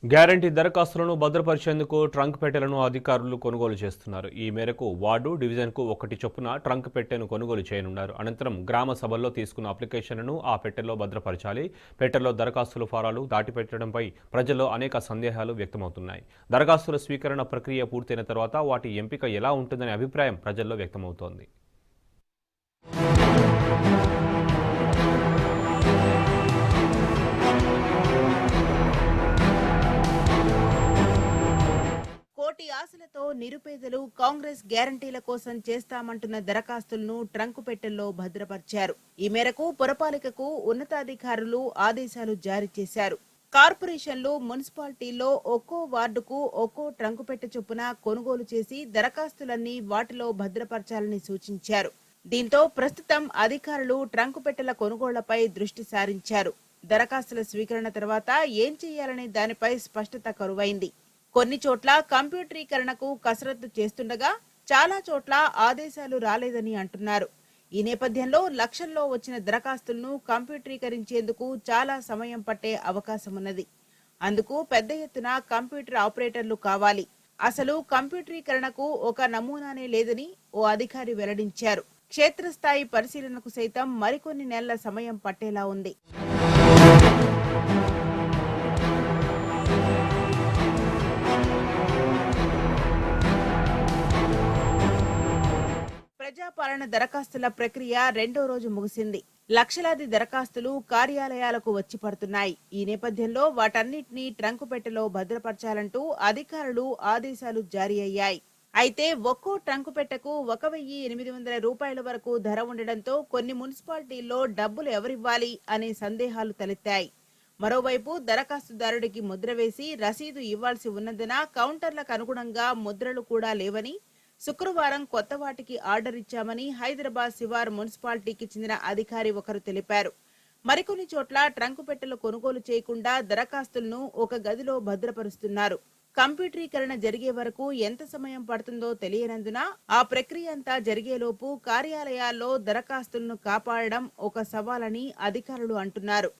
Guarantee దరఖాస్తులను భద్రపరిచేందుకు trunk పెట్టెలను అధికారులు కొనుగోలు చేస్తున్నారు. ఈ మేరకు వార్డు, డివిజన్కు ఒకటి చొప్పున ట్రంక్ పెట్టెను కొనుగోలు చేయనున్నారు. అనంతరం గ్రామ సభల్లో తీసుకున్న అప్లికేషన్లను ఆ పెట్టెలో భద్రపరచాలి. పెట్టెలో దరఖాస్తుల ఫారాలు దాటిపెట్టడంపై ప్రజల్లో అనేక సందేహాలు వ్యక్తమవుతున్నాయి. దరఖాస్తుల స్వీకరణ ప్రక్రియ పూర్తయిన తర్వాత వాటి ఎంపిక ఎలా ఉంటుందనే అభిప్రాయం ప్రజల్లో వ్యక్తమవుతోంది. కోటి ఆశలతో నిరుపేదలు కాంగ్రెస్ గ్యారంటీల కోసం చేస్తామంటున్న దరఖాస్తులను ట్రంకు పెట్టెల్లో భద్రపరిచారు. ఈ మేరకు పురపాలికకు ఉన్నతాధికారులు ఆదేశాలు జారీ చేశారు. కార్పొరేషన్లు, మున్సిపాలిటీల్లో ఒక్కో వార్డుకు ఒక్కో ట్రంకు పెట్టె చొప్పున కొనుగోలు చేసి దరఖాస్తులన్నీ వాటిలో భద్రపరచాలని సూచించారు. దీంతో ప్రస్తుతం అధికారులు ట్రంకు పెట్టెల కొనుగోళ్లపై దృష్టి సారించారు. దరఖాస్తుల స్వీకరణ తర్వాత ఏం చేయాలనే దానిపై స్పష్టత కరువైంది. కొన్ని చోట్ల కంప్యూటరీకరణకు కసరత్తు చేస్తుండగా చాలా చోట్ల ఆదేశాలు రాలేదని అంటున్నారు. ఈ నేపథ్యంలో లక్షల్లో వచ్చిన దరఖాస్తులను కంప్యూటరీకరించేందుకు చాలా సమయం పట్టే అవకాశమున్నది. అందుకు పెద్ద ఎత్తున కంప్యూటర్ ఆపరేటర్లు కావాలి. అసలు కంప్యూటరీకరణకు ఒక నమూనానే లేదని ఓ అధికారి వెల్లడించారు. క్షేత్రస్థాయి పరిశీలనకు సైతం మరికొన్ని నెలల సమయం పట్టేలా ఉంది. ప్రజాపాలన దరఖాస్తుల ప్రక్రియ రెండో రోజు ముగిసింది. లక్షలాది దరఖాస్తులు కార్యాలయాలకు వచ్చి పడుతున్నాయి. ఈ నేపథ్యంలో వాటన్నిటినీ ట్రంకు పెట్టెలో భద్రపరచాలంటూ అధికారులు ఆదేశాలు జారీ అయ్యాయి. అయితే ఒక్కో ట్రంకు పెట్టెకు 1,800 రూపాయల వరకు ధర ఉండడంతో కొన్ని మున్సిపాలిటీల్లో డబ్బులు ఎవరివ్వాలి అనే సందేహాలు తలెత్తాయి. మరోవైపు దరఖాస్తుదారుడికి ముద్ర వేసి రసీదు ఇవ్వాల్సి ఉన్నందున కౌంటర్లకు అనుగుణంగా ముద్రలు కూడా లేవని శుక్రవారం కొత్త వాటికి ఆర్డర్ ఇచ్చామని హైదరాబాద్ శివార్ మున్సిపాలిటీకి చెందిన అధికారి ఒకరు తెలిపారు. మరికొన్ని చోట్ల ట్రంకు పెట్టెలు కొనుగోలు చేయకుండా దరఖాస్తులను ఒక గదిలో భద్రపరుస్తున్నారు. కంప్యూటరీకరణ జరిగే వరకు ఎంత సమయం పడుతుందో తెలియనందున ఆ ప్రక్రియ అంతా జరిగేలోపు కార్యాలయాల్లో దరఖాస్తులను కాపాడడం ఒక సవాలని అధికారులు అంటున్నారు.